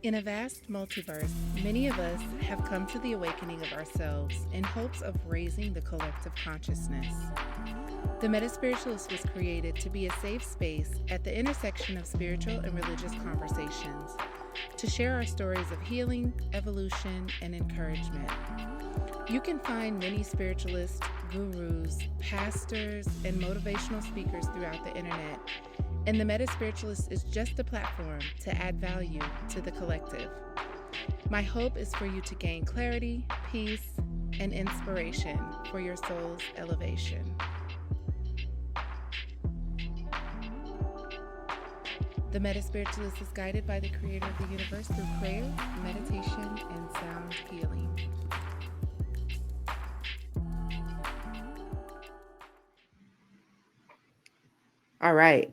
In a vast multiverse, many of us have come to the awakening of ourselves in hopes of raising the collective consciousness. The MetaSpiritualist was created to be a safe space at the intersection of spiritual and religious conversations, to share our stories of healing, evolution, and encouragement. You can find many spiritualists, gurus, pastors, and motivational speakers throughout the internet, and the MetaSpiritualist is just a platform to add value to the collective. My hope is for you to gain clarity, peace, and inspiration for your soul's elevation. The MetaSpiritualist is guided by the creator of the universe through prayer, meditation, and sound healing. All right.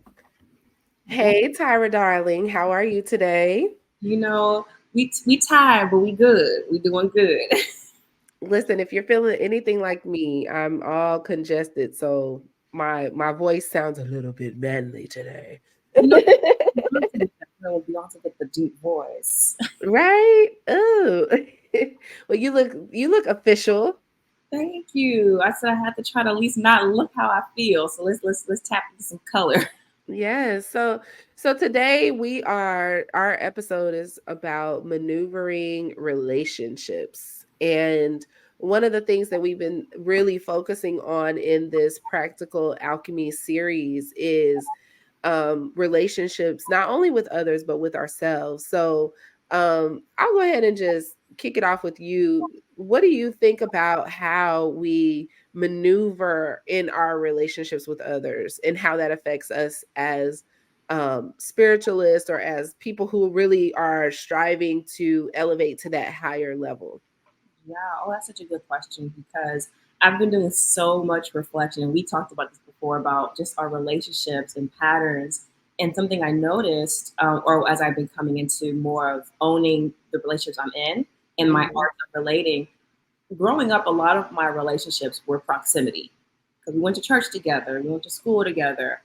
Hey, Tyra, darling. How are you today? You know, we tired, but we good. We doing good. Listen, if you're feeling anything like me, I'm all congested, so my voice sounds a little bit manly today. you know, Beyonce did that. No, Beyonce get the deep voice. Right? Oh. Well, you look official. Thank you. I said I had to try to at least not look how I feel. So let's tap into some color. Yes. So today our episode is about maneuvering relationships. And one of the things that we've been really focusing on in this Practical Alchemy series is relationships, not only with others, but with ourselves. So I'll go ahead and just kick it off with you. What do you think about how we maneuver in our relationships with others and how that affects us as spiritualists or as people who really are striving to elevate to that higher level? Yeah, oh, that's such a good question because I've been doing so much reflection, and we talked about this before about just our relationships and patterns. And something I noticed, or as I've been coming into more of owning the relationships I'm in and my Hmm. art of relating, growing up, a lot of my relationships were proximity because we went to church together, we went to school together.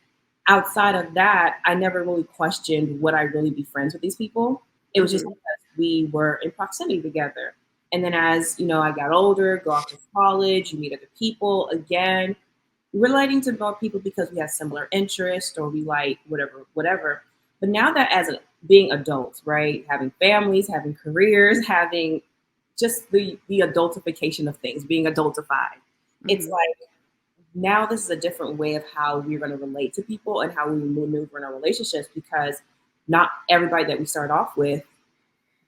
Outside of that, I never really questioned would I really be friends with these people. It was just Hmm. because we were in proximity together. And then as you know, I got older, go off to college, you meet other people again, relating to more people because we have similar interests or we like whatever. But now that being adults, right, having families, having careers, having just the adultification of things, being adultified. It's Hmm. like now this is a different way of how we're going to relate to people and how we maneuver in our relationships because not everybody that we start off with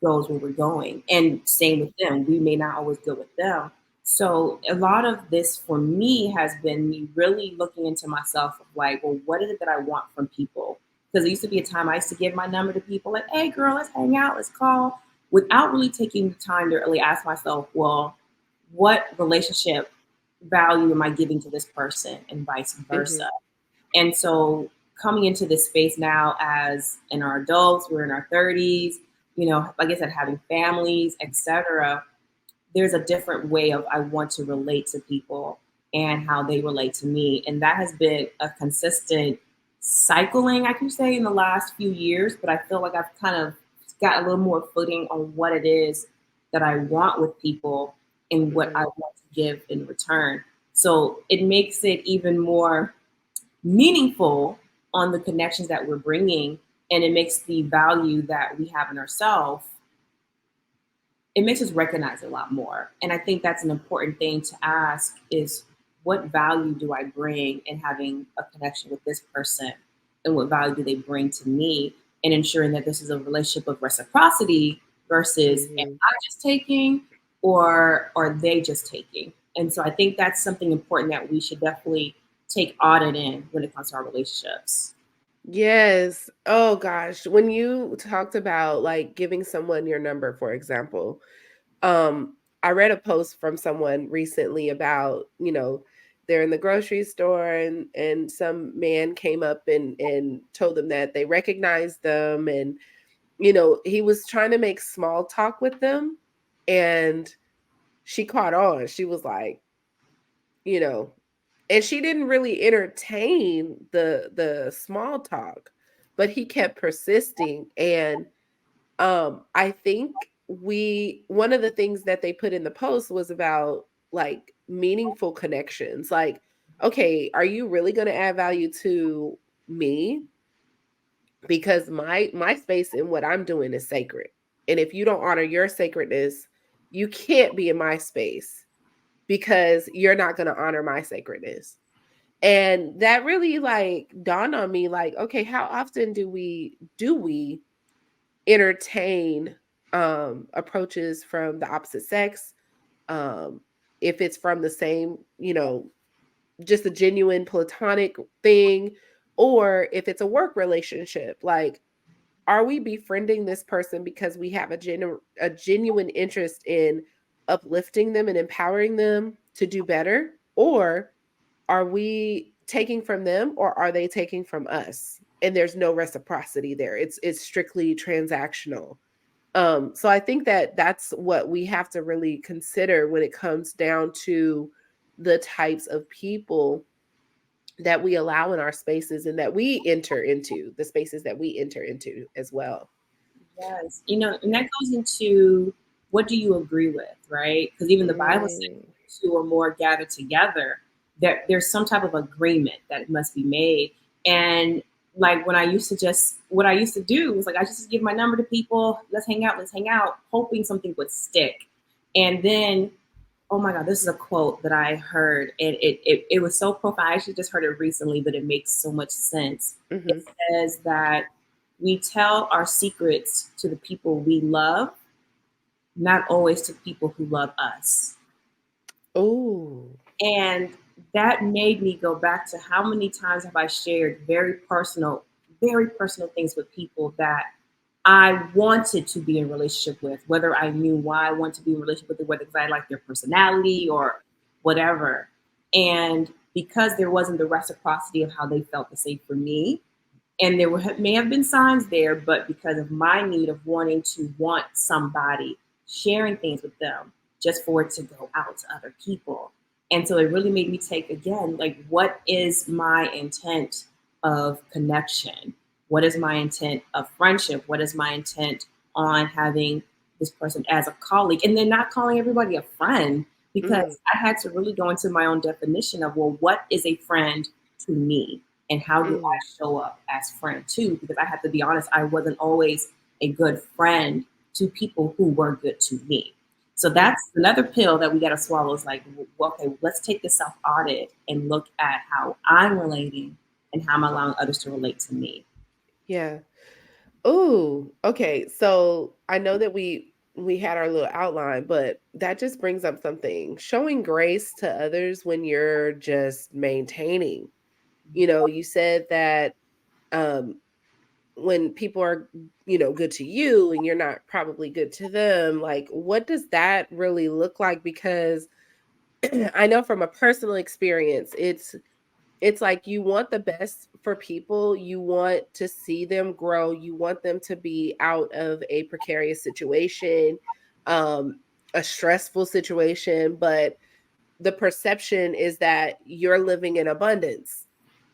goes where we're going. And same with them. We may not always go with them. So a lot of this for me has been me really looking into myself of like, well, what is it that I want from people? Because there used to be a time I used to give my number to people like, hey girl, let's hang out, let's call, without really taking the time to really ask myself, well, what relationship value am I giving to this person and vice Hmm. versa? And so coming into this space now as in our adults, we're in our 30s, you know, like I said, having families, etc. There's a different way of I want to relate to people and how they relate to me. And that has been a consistent cycling, I can say, in the last few years, but I feel like I've kind of got a little more footing on what it is that I want with people and what I Hmm. want to give in return. So it makes it even more meaningful on the connections that we're bringing, and it makes the value that we have in ourselves, it makes us recognize it a lot more. And I think that's an important thing to ask is what value do I bring in having a connection with this person, and what value do they bring to me, and ensuring that this is a relationship of reciprocity versus am Hmm. I just taking or are they just taking. And so I think that's something important that we should definitely take audit in when it comes to our relationships. Yes. Oh gosh, when you talked about like giving someone your number, for example, I read a post from someone recently about, they're in the grocery store and some man came up and told them that they recognized them, and he was trying to make small talk with them, and she caught on. She was like, you know, and she didn't really entertain the small talk, but he kept persisting, and I think one of the things that they put in the post was about like meaningful connections. Like, okay, are you really going to add value to me? Because my space and what I'm doing is sacred. And if you don't honor your sacredness, you can't be in my space because you're not going to honor my sacredness. And that really like dawned on me like, okay, how often do we entertain approaches from the opposite sex? If it's from the same, just a genuine platonic thing, or if it's a work relationship, like, are we befriending this person because we have a genuine interest in uplifting them and empowering them to do better? Or are we taking from them, or are they taking from us? And there's no reciprocity there. It's strictly transactional. So I think that that's what we have to really consider when it comes down to the types of people that we allow in our spaces and that we enter into, the spaces that we enter into as well. Yes. And that goes into what do you agree with, right? Because even the Bible says Mm. two or more gathered together, there's some type of agreement that must be made. And like what I used to do was like I just give my number to people, let's hang out, hoping something would stick. And then, oh my God, this is a quote that I heard, and it was so profound. I actually just heard it recently, but it makes so much sense. It Mm-hmm. says that we tell our secrets to the people we love, not always to people who love us. Oh. And that made me go back to how many times have I shared very personal things with people that I wanted to be in a relationship with, whether I knew why I wanted to be in a relationship with them, whether because I liked their personality or whatever. And because there wasn't the reciprocity of how they felt the same for me, and may have been signs there, but because of my need of wanting to want somebody, sharing things with them just for it to go out to other people. And so it really made me take again, like, what is my intent of connection? What is my intent of friendship? What is my intent on having this person as a colleague? And then not calling everybody a friend, because I had to really go into my own definition of, well, what is a friend to me? And how do I show up as friend too? Because I have to be honest, I wasn't always a good friend to people who were good to me. So that's another pill that we got to swallow. Is like, well, okay, let's take the self audit and look at how I'm relating and how I'm allowing others to relate to me. Yeah. Oh, okay. So I know that we had our little outline, but that just brings up something. Showing grace to others when you're just maintaining. You said that um when people are, good to you and you're not probably good to them, like what does that really look like? Because I know from a personal experience, it's like you want the best for people. You want to see them grow. You want them to be out of a precarious situation, um, a stressful situation, but the perception is that you're living in abundance.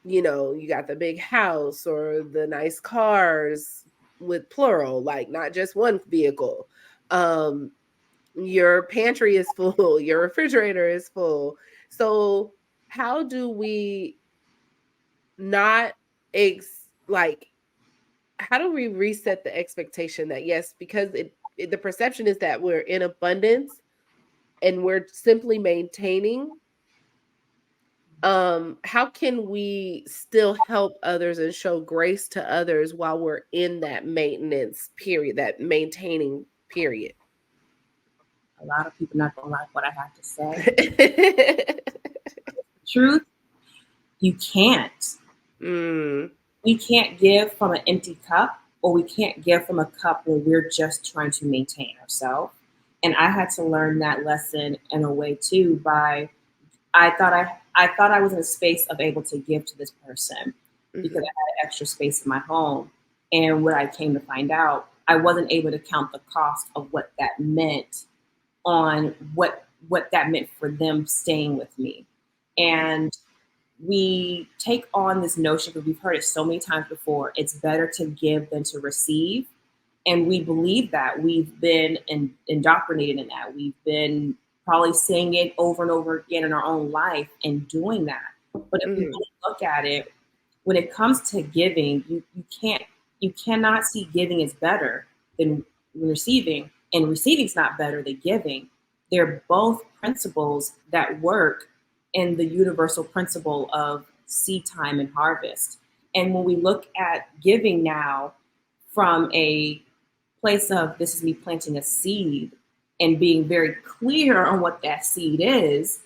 You got the big house or the nice cars with plural, like not just one vehicle. Um, your pantry is full, your refrigerator is full. So, how do we not like how do we reset the expectation that yes, because the perception is that we're in abundance and we're simply maintaining. How can we still help others and show grace to others while we're in that maintenance period, that maintaining period? A lot of people not gonna like what I have to say. Truth, you can't. Mm, We can't give from an empty cup, or we can't give from a cup where we're just trying to maintain ourselves. And I had to learn that lesson in a way too by I thought I was in a space of able to give to this person because I mhm, had extra space in my home. And what I came to find out, I wasn't able to count the cost of what that meant on what that meant for them staying with me. And we take on this notion, because we've heard it so many times before, it's better to give than to receive. And we believe that. We've been indoctrinated in that. We've been probably saying it over and over again in our own life and doing that. But if we really look at it, when it comes to giving, you cannot see giving as better than receiving, and receiving is not better than giving. They're both principles that work in the universal principle of seed time and harvest. And when we look at giving now from a place of this is me planting a seed and being very clear on what that seed is,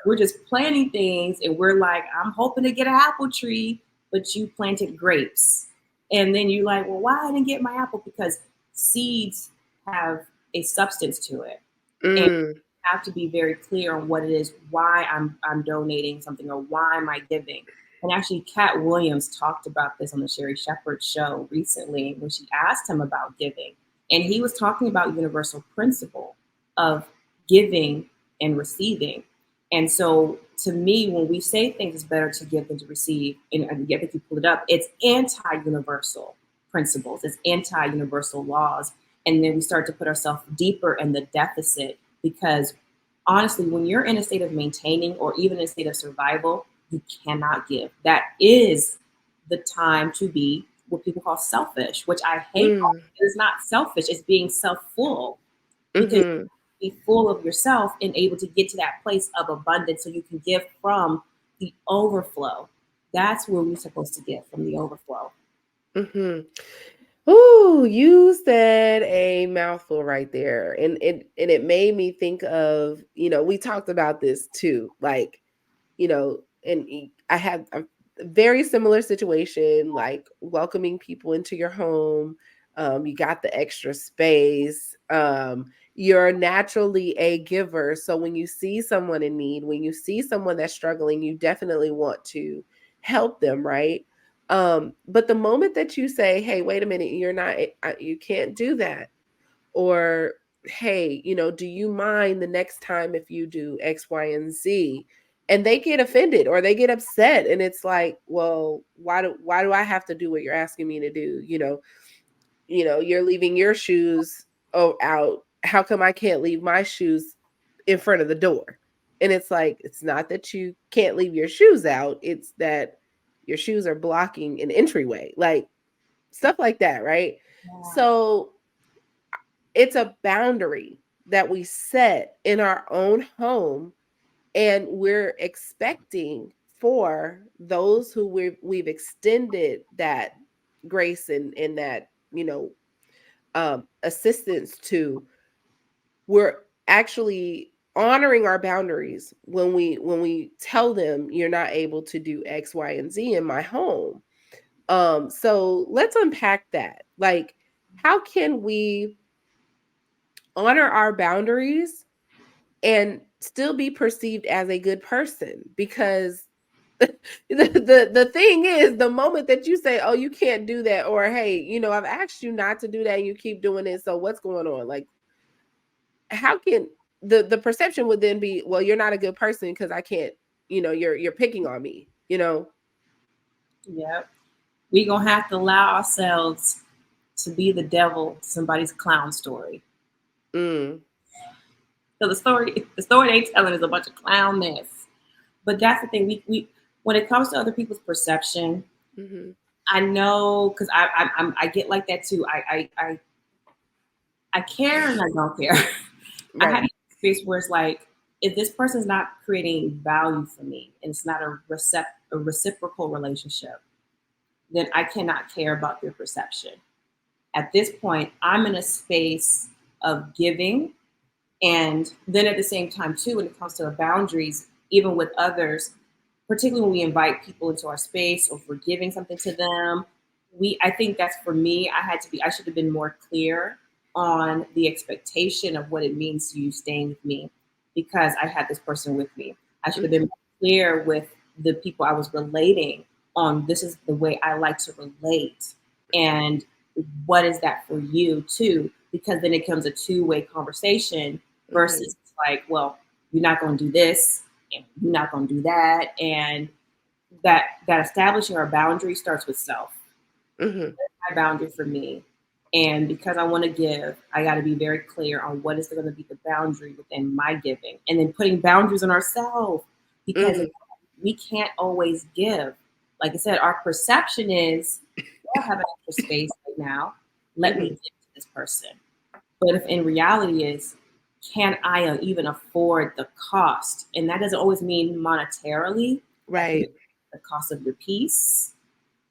we're just planting things and we're like, I'm hoping to get an apple tree, but you planted grapes. And then you're like, well, why I didn't get my apple? Because seeds have a substance to it. And you have to be very clear on what it is, why I'm donating something or why am I giving. And actually, Kat Williams talked about this on the Sherry Shepherd show recently when she asked him about giving. And he was talking about universal principle of giving and receiving. And so to me, when we say things it's better to give than to receive, and I think you pulled it up, it's anti-universal principles, it's anti-universal laws. And then we start to put ourselves deeper in the deficit because honestly, when you're in a state of maintaining or even in a state of survival, you cannot give. That is the time to be what people call selfish, which I hate. It's not selfish, it's being self-full. Because you be full of yourself and able to get to that place of abundance so you can give from the overflow. That's where we're supposed to give, from the overflow. Ooh, you said a mouthful right there. And it made me think of, we talked about this too. Like, and I had a very similar situation, like welcoming people into your home. You got the extra space. You're naturally a giver. So when you see someone in need, when you see someone that's struggling, you definitely want to help them, right? But the moment that you say, hey, wait a minute, you can't do that. Or, hey, do you mind the next time if you do X, Y, and Z? And they get offended or they get upset. And it's like, well, why do I have to do what you're asking me to do? You're leaving your shoes out. How come I can't leave my shoes in front of the door? And it's like, it's not that you can't leave your shoes out. It's that your shoes are blocking an entryway, like stuff like that. Right. Yeah. So it's a boundary that we set in our own home, and we're expecting for those who we've extended that grace and that, assistance to, we're actually honoring our boundaries when we tell them you're not able to do X, Y, and Z in my home. So let's unpack that. Like, how can we honor our boundaries and still be perceived as a good person? Because the thing is, the moment that you say, oh, you can't do that, or hey, I've asked you not to do that and you keep doing it, so what's going on? Like, how can the perception would then be, well, you're not a good person because I can't, you're picking on me. Yep. We're gonna have to allow ourselves to be the devil to somebody's clown story. So the story they telling is a bunch of clown mess. But that's the thing. We when it comes to other people's perception, I know, because I get like that too. I care and I don't care. Right. I had a space where it's like, if this person's not creating value for me and it's not a reciprocal relationship, then I cannot care about their perception. At this point, I'm in a space of giving. And then at the same time, too, when it comes to the boundaries, even with others, particularly when we invite people into our space or if we're giving something to them, I think that's, for me, I should have been more clear on the expectation of what it means to you staying with me, because I had this person with me. I should have been clear with the people I was relating on, this is the way I like to relate. And what is that for you too? Because then it becomes a two-way conversation versus like, well, you're not going to do this and you're not going to do that. And that establishing our boundary starts with self. My boundary for me. And because I want to give, I got to be very clear on what is going to be the boundary within my giving, and then putting boundaries on ourselves, because we can't always give. Like I said, our perception is, well, I have an extra space right now. Let me give to this person. But if in reality is, can I even afford the cost? And that doesn't always mean monetarily. Right. The cost of your peace,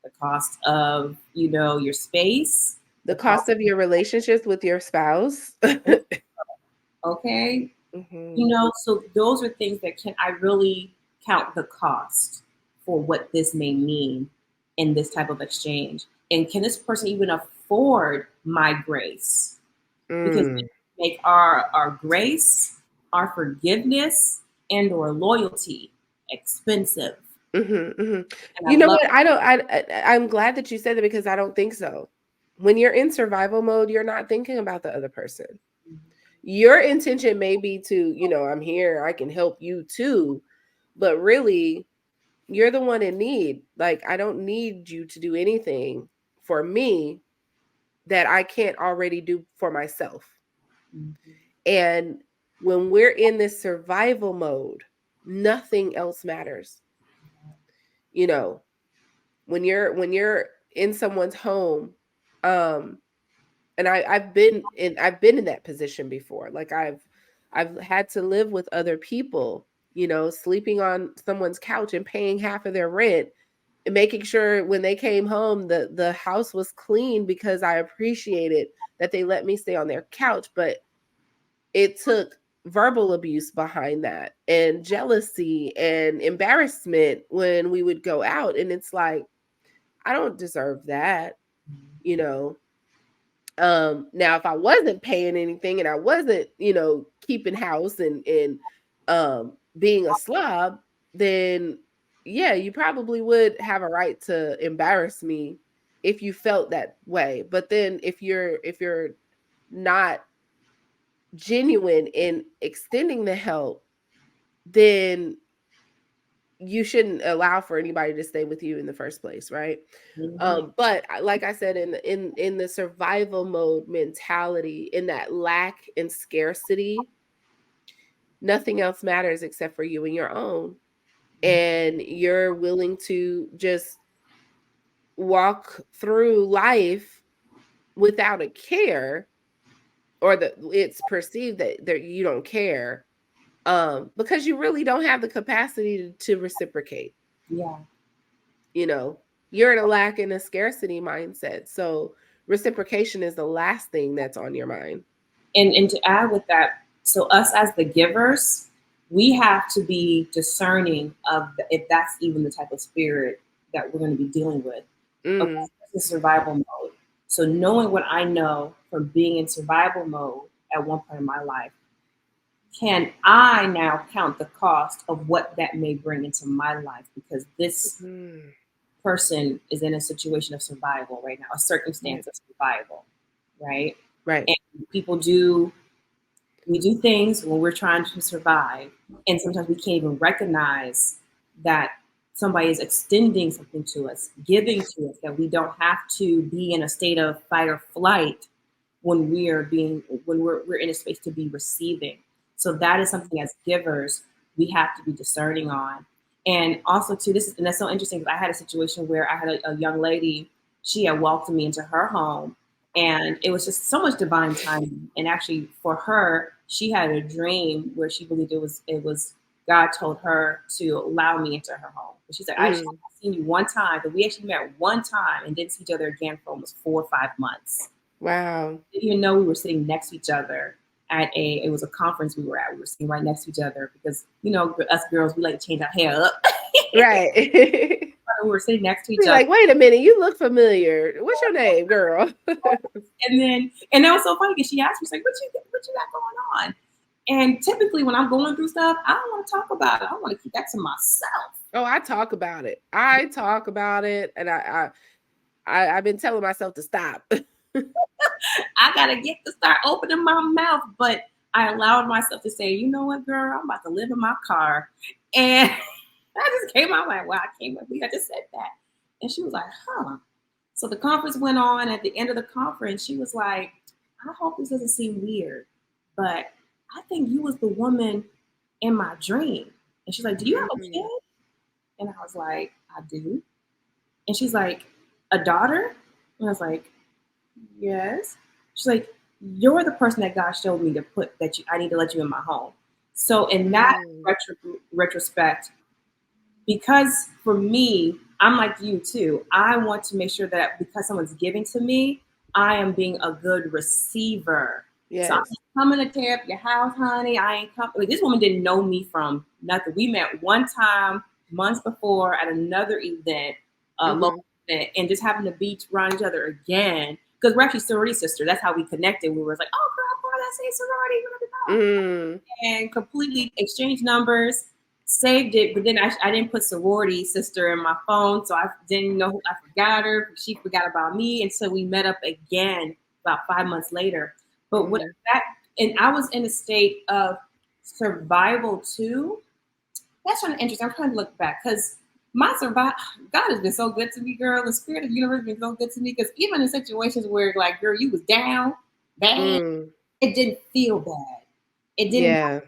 the cost of, your space, the cost of your relationships with your spouse. Okay. So those are things that can I really count the cost for what this may mean in this type of exchange? And can this person even afford my grace? Because we make our grace, our forgiveness, and or loyalty expensive. You know what? I'm glad that you said that, because I don't think so. When you're in survival mode, you're not thinking about the other person. Your intention may be to, I'm here, I can help you too. But really, you're the one in need. Like, I don't need you to do anything for me that I can't already do for myself. And when we're in this survival mode, nothing else matters. When you're in someone's home, and I've been in that position before. Like, I've had to live with other people, sleeping on someone's couch and paying half of their rent, and making sure when they came home the house was clean, because I appreciated that they let me stay on their couch. But it took verbal abuse behind that, and jealousy and embarrassment when we would go out. And it's like, I don't deserve that. Now, if I wasn't paying anything and I wasn't, keeping house and being a slob, then yeah, you probably would have a right to embarrass me if you felt that way. But then if you're not genuine in extending the help, then you shouldn't allow for anybody to stay with you in the first place, right? But like I said, in the survival mode mentality, in that lack and scarcity, nothing else matters except for you and your own. And you're willing to just walk through life without a care, or that it's perceived that you don't care, because you really don't have the capacity to reciprocate. Yeah. You're in a lack and a scarcity mindset. So reciprocation is the last thing that's on your mind. And to add with that, so us as the givers, we have to be discerning of if that's even the type of spirit that we're going to be dealing with. Okay, this is survival mode. So knowing what I know from being in survival mode at one point in my life, can I now count the cost of what that may bring into my life? Because this person is in a situation of survival right now, a circumstance of survival, right? Right. And we do things when we're trying to survive, and sometimes we can't even recognize that somebody is extending something to us, giving to us, that we don't have to be in a state of fight or flight when we're in a space to be receiving. So that is something as givers we have to be discerning on. And also too, and that's so interesting, because I had a situation where I had a young lady, she had welcomed me into her home, and it was just so much divine timing. And actually for her, she had a dream where she believed it was God told her to allow me into her home. And she's like, I just have seen you one time, but we actually met one time and didn't see each other again for almost 4 or 5 months. Wow. Didn't even know we were sitting next to each other it was a conference we were at. We were sitting right next to each other because, us girls, we like to change our hair up. Right. We were sitting next to each other. Like, wait a minute, you look familiar. What's your name, girl? And that was so funny, because she asked me, she's like, what you got going on? And typically when I'm going through stuff, I don't want to talk about it. I want to keep that to myself. Oh, I talk about it. And I've been telling myself to stop. I gotta get to start opening my mouth, but I allowed myself to say, you know what, girl, I'm about to live in my car. And I just came out like, wow, I just said that. And she was like, huh. So the conference went on. At the end of the conference, she was like, I hope this doesn't seem weird, but I think you was the woman in my dream. And she's like, do you have a Mm. kid? And I was like, I do. And she's like, a daughter? And I was like, yes. She's like, you're the person that God showed me to put that I need to let you in my home. So in that retrospect, because for me, I'm like you too. I want to make sure that because someone's giving to me, I am being a good receiver. So I'm Yes. just coming to tear up your house, honey. I ain't coming. Like, this woman didn't know me from nothing. We met one time months before at another event, local event, and just happened to be around each other again because we're actually sorority sisters. That's how we connected. We were like, oh, girl, boy, that's a sorority. And completely exchanged numbers, saved it, but then I didn't put sorority sister in my phone, so I didn't know. I forgot her. She forgot about me, and so we met up again about 5 months later. But what that, and I was in a state of survival too. That's kind of interesting. I'm trying to look back because my survival, God has been so good to me, girl. The spirit of the universe has been so good to me because even in situations where, like, girl, you was down bad, it didn't feel bad. It didn't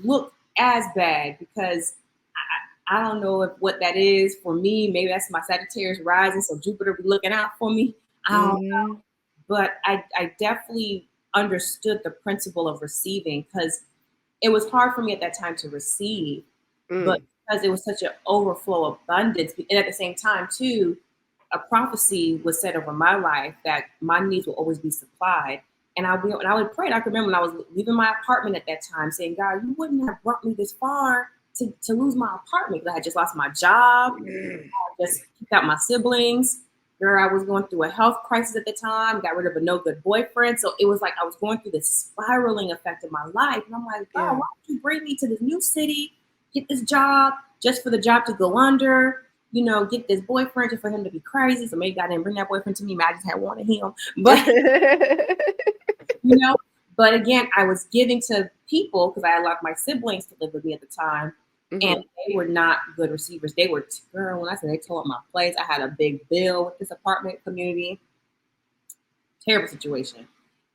look as bad because I don't know if what that is for me. Maybe that's my Sagittarius rising, so Jupiter be looking out for me. I don't know. But I definitely understood the principle of receiving because it was hard for me at that time to receive, but because it was such an overflow abundance, and at the same time too, a prophecy was said over my life that my needs will always be supplied. And I would pray. And I can remember when I was leaving my apartment at that time, saying, God, you wouldn't have brought me this far to lose my apartment because I had just lost my job, I just kicked out my siblings. Girl, I was going through a health crisis at the time, got rid of a no good boyfriend. So it was like I was going through this spiraling effect of my life. And I'm like, God, why don't you bring me to this new city, get this job just for the job to go under? You know, get this boyfriend just for him to be crazy. So maybe God didn't bring that boyfriend to me. Maybe I just had wanted him. But, you know, but again, I was giving to people because I had a lot of my siblings to live with me at the time. And they were not good receivers. They were, girl, when I said they tore up my place, I had a big bill with this apartment community. Terrible situation.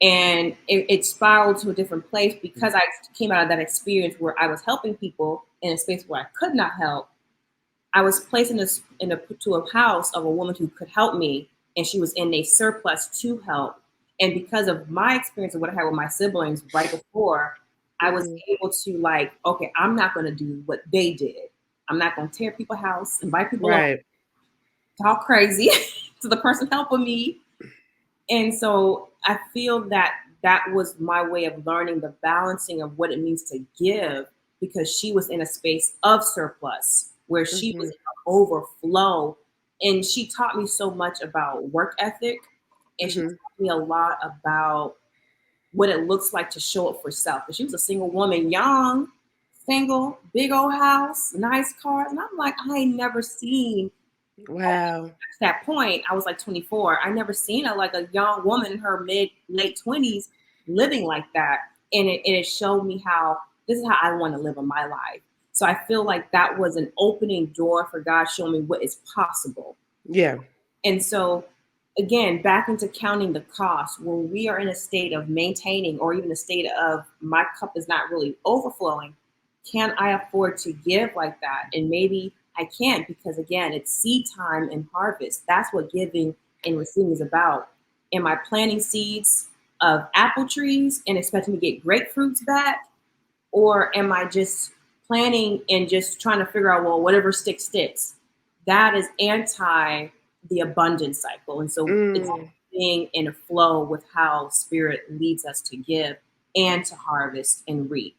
And it spiraled to a different place because I came out of that experience where I was helping people in a space where I could not help. I was placed to a house of a woman who could help me, and she was in a surplus to help. And because of my experience of what I had with my siblings right before, I was able to, like, okay, I'm not going to do what they did. I'm not going to tear people's house, invite people over, talk crazy to the person helping me. And so I feel that that was my way of learning the balancing of what it means to give, because she was in a space of surplus where she was in overflow. And she taught me so much about work ethic. And she taught me a lot about what it looks like to show up for self. And she was a single woman, young, single, big old house, nice cars. And I'm like, I ain't never seen. Wow. At that point, I was like 24. I never seen a young woman in her late 20s living like that. And it showed me how this is how I want to live in my life. So I feel like that was an opening door for God showing me what is possible. Yeah. And so, again, back into counting the cost, when we are in a state of maintaining or even a state of my cup is not really overflowing, can I afford to give like that? And maybe I can't, because again, it's seed time and harvest. That's what giving and receiving is about. Am I planting seeds of apple trees and expecting to get grapefruits back? Or am I just planting and just trying to figure out, well, whatever sticks? That is anti the abundance cycle. And so it's being in a flow with how spirit leads us to give and to harvest and reap.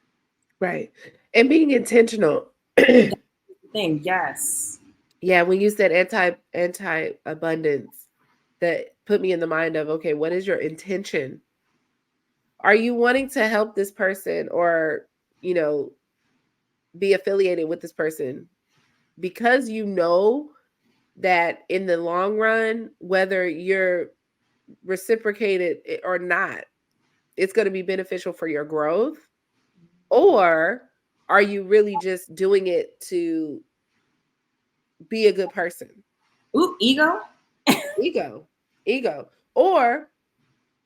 Right. And being intentional. Thing, yes. Yeah, when you said anti abundance, that put me in the mind of, okay, what is your intention? Are you wanting to help this person or, be affiliated with this person because you know that in the long run, whether you're reciprocated or not, it's going to be beneficial for your growth? Or are you really just doing it to be a good person? Ooh, ego. Ego. Or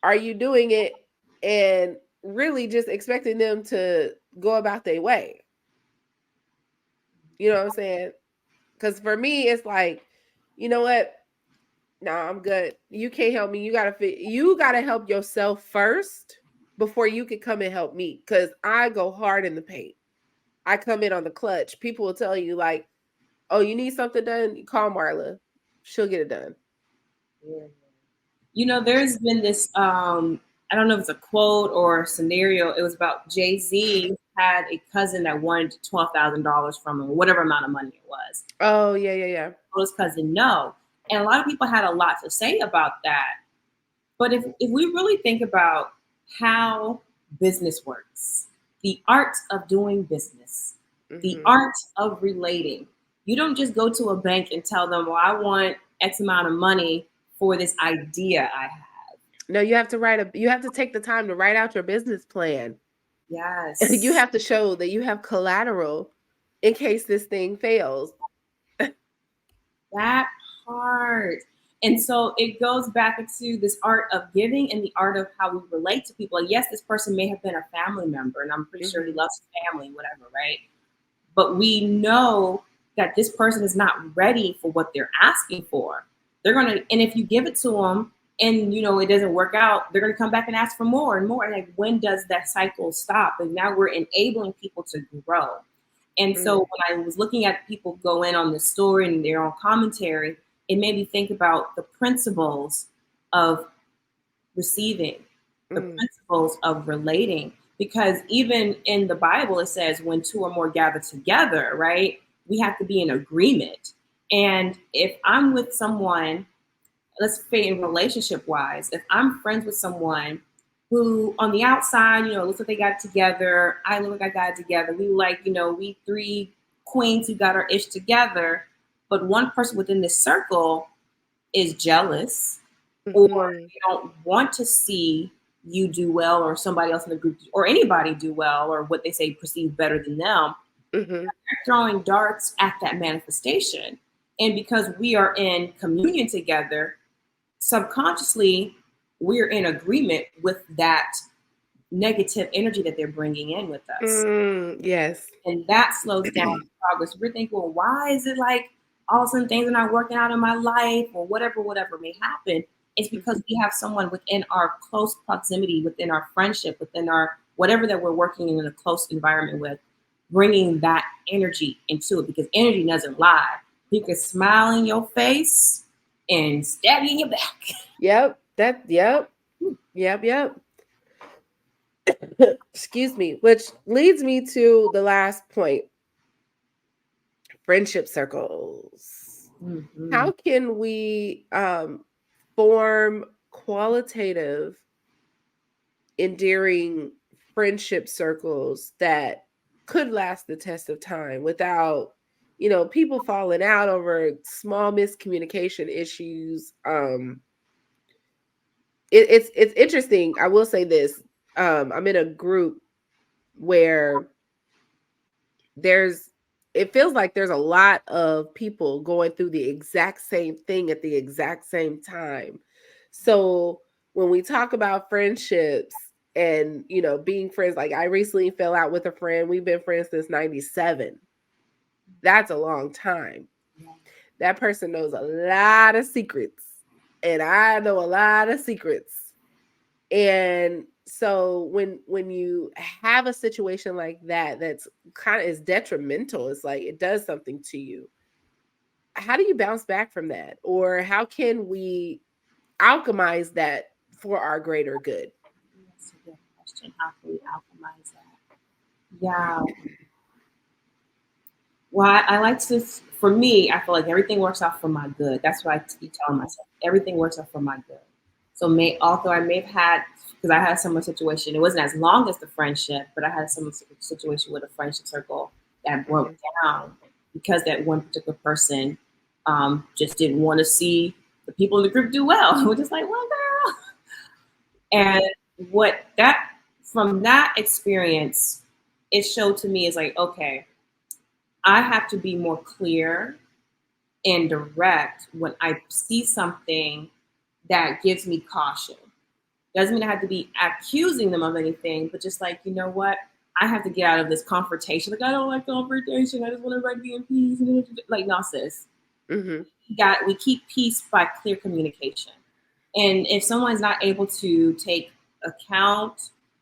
are you doing it and really just expecting them to go about their way? You know what I'm saying? Because for me, it's like, you know what? Nah, I'm good. You can't help me. You gotta help yourself first before you can come and help me. Because I go hard in the paint. I come in on the clutch. People will tell you like, "Oh, you need something done? Call Marla. She'll get it done." Yeah. You know, there's been this, I don't know if it's a quote or a scenario. It was about Jay-Z had a cousin that wanted $12,000 from him, whatever amount of money it was. Oh, yeah. Told his cousin no. And a lot of people had a lot to say about that. But if we really think about how business works, the art of doing business, the art of relating, you don't just go to a bank and tell them, well, I want X amount of money for this idea I have. No, you have to take the time to write out your business plan. Yes. You have to show that you have collateral in case this thing fails. That part. And so it goes back into this art of giving and the art of how we relate to people. Like, yes, this person may have been a family member, and I'm pretty sure he loves family, whatever, right? But we know that this person is not ready for what they're asking for. They're gonna, and if you give it to them, and it doesn't work out, they're gonna come back and ask for more and more. And like, when does that cycle stop? And now we're enabling people to grow. And so when I was looking at people go in on the story and their own commentary, it made me think about the principles of receiving, the principles of relating. Because even in the Bible, it says when two or more gather together, right? We have to be in agreement. And if I'm with someone, let's say in relationship wise, if I'm friends with someone who on the outside, looks like they got it together, I look like I got it together. We we three queens who got our ish together, but one person within this circle is jealous or they don't want to see you do well or somebody else in the group or anybody do well or what they say perceive better than them. They're throwing darts at that manifestation. And because we are in communion together, subconsciously, we're in agreement with that negative energy that they're bringing in with us. Yes. And that slows down progress. We're thinking, well, why is it like all of a sudden things are not working out in my life or whatever may happen? It's because we have someone within our close proximity, within our friendship, within our whatever that we're working in a close environment with, bringing that energy into it because energy doesn't lie. He can smile in your face and stab you in your back. Yep. Yep. Excuse me. Which leads me to the last point. Friendship circles. How can we form qualitative, endearing friendship circles that could last the test of time without people falling out over small miscommunication issues? It's interesting. I will say this. I'm in a group where it feels like there's a lot of people going through the exact same thing at the exact same time. So when we talk about friendships and being friends, like I recently fell out with a friend. We've been friends since 97. That's a long time. That person knows a lot of secrets, and I know a lot of secrets. And so when you have a situation like that, that's kind of is detrimental, it's like it does something to you. How do you bounce back from that? Or how can we alchemize that for our greater good? That's a good question. How can we alchemize that? Yeah. Well, I like to, for me, I feel like everything works out for my good. That's what I keep telling myself. Everything works out for my good. So although I may have had, because I had some situation, it wasn't as long as the friendship, but I had some situation with a friendship circle that broke down because that one particular person just didn't want to see the people in the group do well. We're just like, well, girl. And from that experience, it showed to me is like, okay, I have to be more clear and direct when I see something that gives me caution. Doesn't mean I have to be accusing them of anything, but just like, you know what? I have to get out of this confrontation. Like, I don't like confrontation. I just want everybody to be in peace. Like, no, sis. Mm-hmm. We keep peace by clear communication. And if someone's not able to take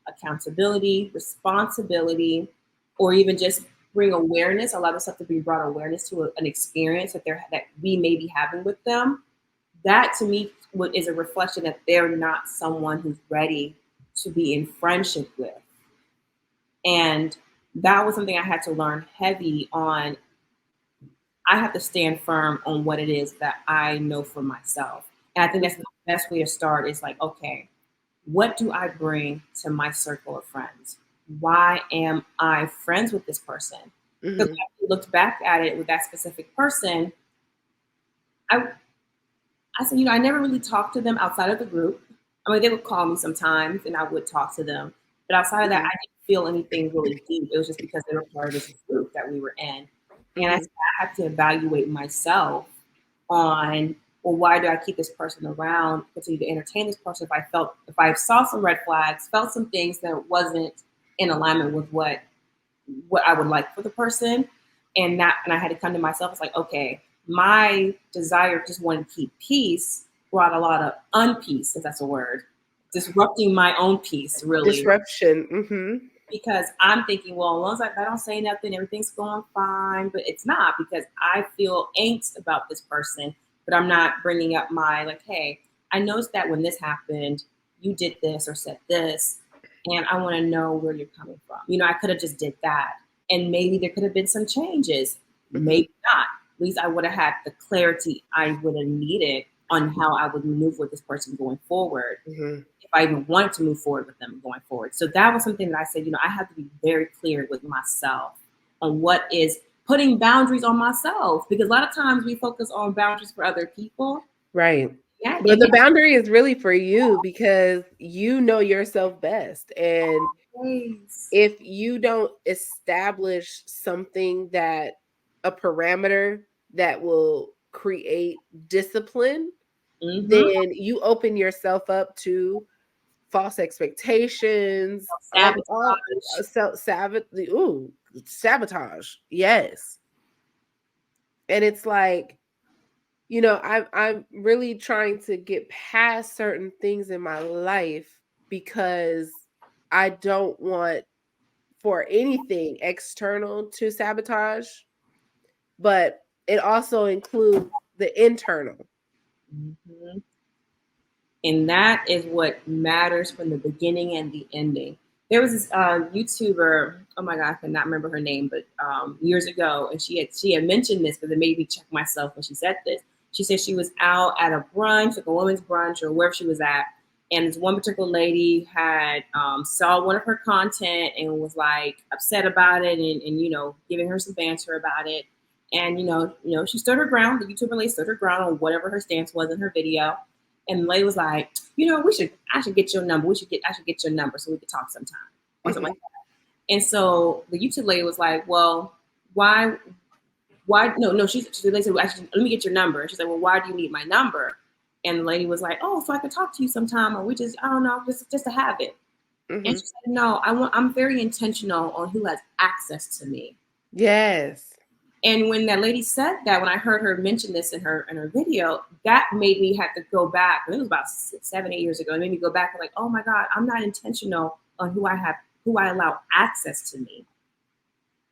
accountability, responsibility, or even just bring awareness, allow themselves to be brought awareness to an experience that we may be having with them, that to me is a reflection that they're not someone who's ready to be in friendship with. And that was something I had to learn heavy on. I have to stand firm on what it is that I know for myself. And I think that's the best way to start is like, okay, what do I bring to my circle of friends? Why am I friends with this person? Because Mm-hmm. when I looked back at it with that specific person, I said, I never really talked to them outside of the group. I mean, they would call me sometimes and I would talk to them. But outside of that, Mm-hmm. I didn't feel anything really deep. It was just because they were part of this group that we were in. And I Mm-hmm. said, I have to evaluate myself on, well, why do I keep this person around, continue to entertain this person if I saw some red flags, felt some things that wasn't in alignment with what I would like for the person. And I had to come to myself. It's like, okay, my desire just wanting to keep peace brought a lot of unpeace, if that's a word, disrupting my own peace, really. Disruption. Mm-hmm. Because I'm thinking, well, as long as I don't say nothing, everything's going fine. But it's not, because I feel angst about this person, but I'm not bringing up my, like, hey, I noticed that when this happened, you did this or said this, and I want to know where you're coming from. I could have just did that, and maybe there could have been some changes. Mm-hmm. Maybe not. At least I would have had the clarity I would have needed on how I would maneuver with this person going forward. Mm-hmm. If I even wanted to move forward with them going forward. So that was something that I said, I have to be very clear with myself on what is putting boundaries on myself. Because a lot of times we focus on boundaries for other people. Right. Yeah. But the boundary is really for you because you know yourself best. And if you don't establish something a parameter that will create discipline, then you open yourself up to false expectations, sabotage. Yes. And it's like, I'm really trying to get past certain things in my life because I don't want for anything external to sabotage, but it also includes the internal. Mm-hmm. And that is what matters from the beginning and the ending. There was this YouTuber, oh my God, I cannot remember her name, but years ago, and she had mentioned this because it made me check myself when she said this. She said she was out at a brunch, like a women's brunch or wherever she was at, and this one particular lady had saw one of her content and was like upset about it, and giving her some banter about it. And she stood her ground. The YouTuber lady stood her ground on whatever her stance was in her video. And the lady was like, I should get your number. I should get your number so we could talk sometime or something like that. And so the YouTube lady was like, well, why, no, the lady said, well, actually, let me get your number. She's like, well, why do you need my number? And the lady was like, oh, so I could talk to you sometime, or I don't know, just to have it. Mm-hmm. And she said, no, I'm very intentional on who has access to me. Yes. And when that lady said that, when I heard her mention this in her video, that made me have to go back. It was about 7, 8 years ago. It made me go back and like, oh my God, I'm not intentional on who I allow access to me.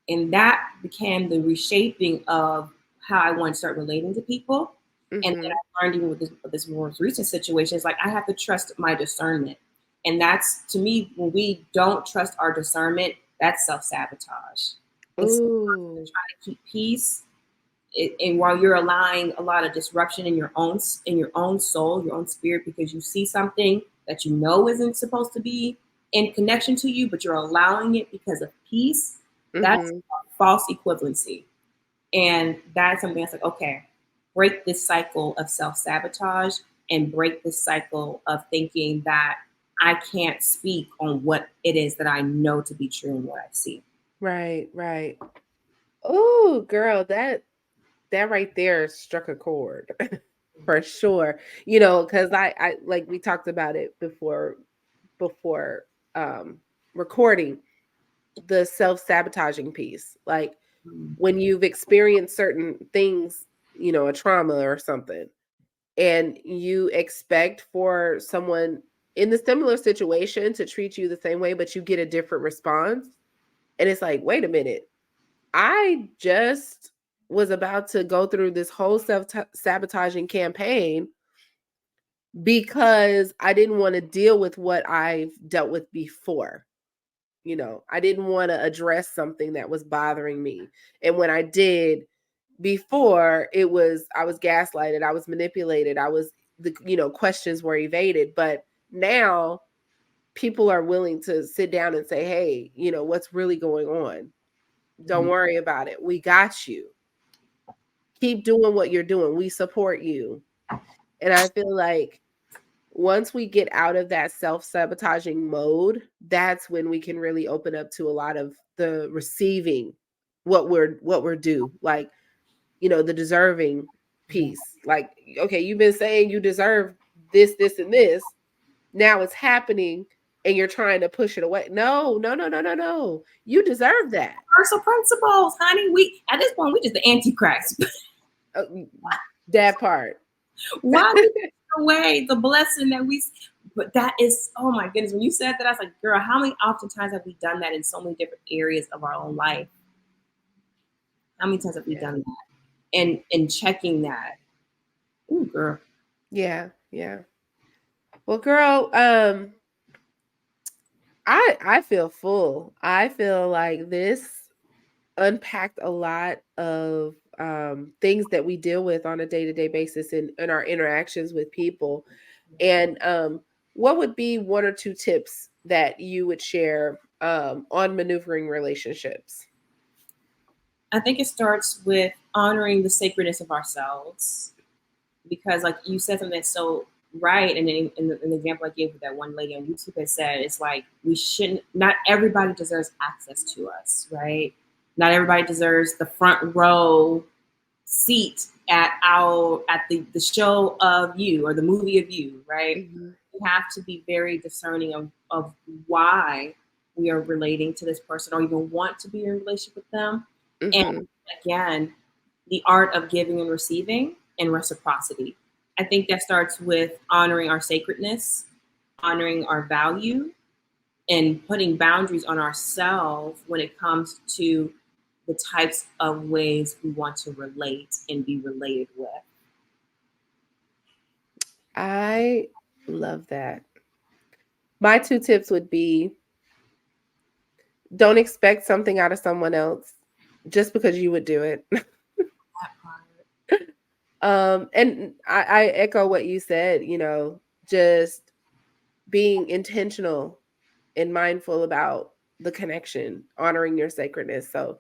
And that became the reshaping of how I want to start relating to people. Mm-hmm. And then I learned even with this most recent situation, it's like I have to trust my discernment. And that's, to me, when we don't trust our discernment, that's self-sabotage. It's trying to keep peace, and while you're allowing a lot of disruption in your own soul, your own spirit, because you see something that you know isn't supposed to be in connection to you, but you're allowing it because of peace. Mm-hmm. That's false equivalency, and that's something that's like, okay, break this cycle of self-sabotage and break this cycle of thinking that I can't speak on what it is that I know to be true and what I see. Right. Oh, girl, that that right there struck a chord for sure. You know, because I like we talked about it before um recording, the self-sabotaging piece. Like Mm. when you've experienced certain things, you know, a trauma or something, and you expect for someone in the similar situation to treat you the same way, but you get a different response. And it's like, wait a minute, I just was about to go through this whole self-sabotaging campaign because I didn't want to deal with what I've dealt with before. You know, I didn't want to address something that was bothering me. And when I did before, it was, I was gaslighted, I was manipulated, I was, the, you know, questions were evaded. But now people are willing to sit down and say, hey, you know, what's really going on? Don't Mhm. worry about it. We got you. Keep doing what you're doing. We support you. And I feel like once we get out of that self-sabotaging mode, that's when we can really open up to a lot of the receiving what we're due. Like, you know, the deserving Yeah. piece. Like, okay, you've been saying you deserve this, this, and this. Now it's happening and you're trying to push it away. No, no, no, no, no, no. You deserve that. Universal principles, honey. We at this point we just the antichrist. Uh, that part. Why we take away the blessing that we? But that is, oh my goodness. When you said that, I was like, girl, how many oftentimes have we done that in so many different areas of our own life? How many times have we Yeah. done that? And checking that. Ooh, girl. Yeah. Yeah. Well, girl, I feel full. I feel like this unpacked a lot of things that we deal with on a day-to-day basis in our interactions with people. And what would be one or two tips that you would share on maneuvering relationships? I think it starts with honoring the sacredness of ourselves because, like you said, something that's so right. And then in the example I gave with that one lady on YouTube had said, it's like we shouldn't. Not everybody deserves access to us, right? Not everybody deserves the front row seat at the show of you or the movie of you, right? Mhm. We have to be very discerning of why we are relating to this person or even want to be in a relationship with them. And Mhm. again, the art of giving and receiving and reciprocity. I think that starts with honoring our sacredness, honoring our value, and putting boundaries on ourselves when it comes to the types of ways we want to relate and be related with. I love that. My two tips would be, don't expect something out of someone else just because you would do it. That part. And I echo what you said, you know, just being intentional and mindful about the connection, honoring your sacredness. So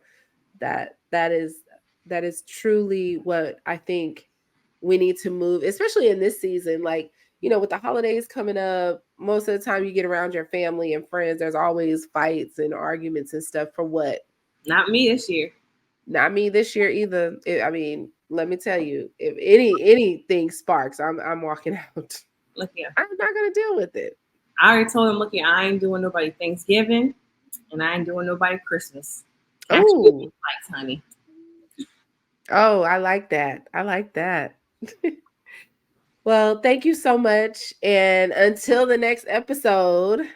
that is truly what I think we need to move, especially in this season. Like, you know, with the holidays coming up, most of the time you get around your family and friends, there's always fights and arguments and stuff for what? Not me this year. Not me this year either. I mean, let me tell you, if anything sparks, I'm walking out. Look here. I'm not gonna deal with it. I already told him, look here, I ain't doing nobody Thanksgiving and I ain't doing nobody Christmas. Catch you Oh, lights, honey. oh, I like that. I like that. Well, thank you so much. And until the next episode,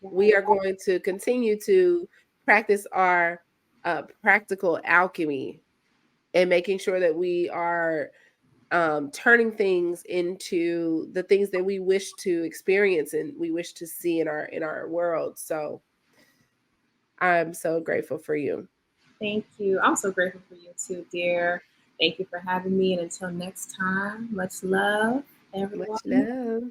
we are going to continue to practice our practical alchemy and making sure that we are turning things into the things that we wish to experience and we wish to see in our world. So I'm so grateful for you. Thank you. I'm so grateful for you too, dear. Thank you for having me. And until next time, much love, everyone. Much love.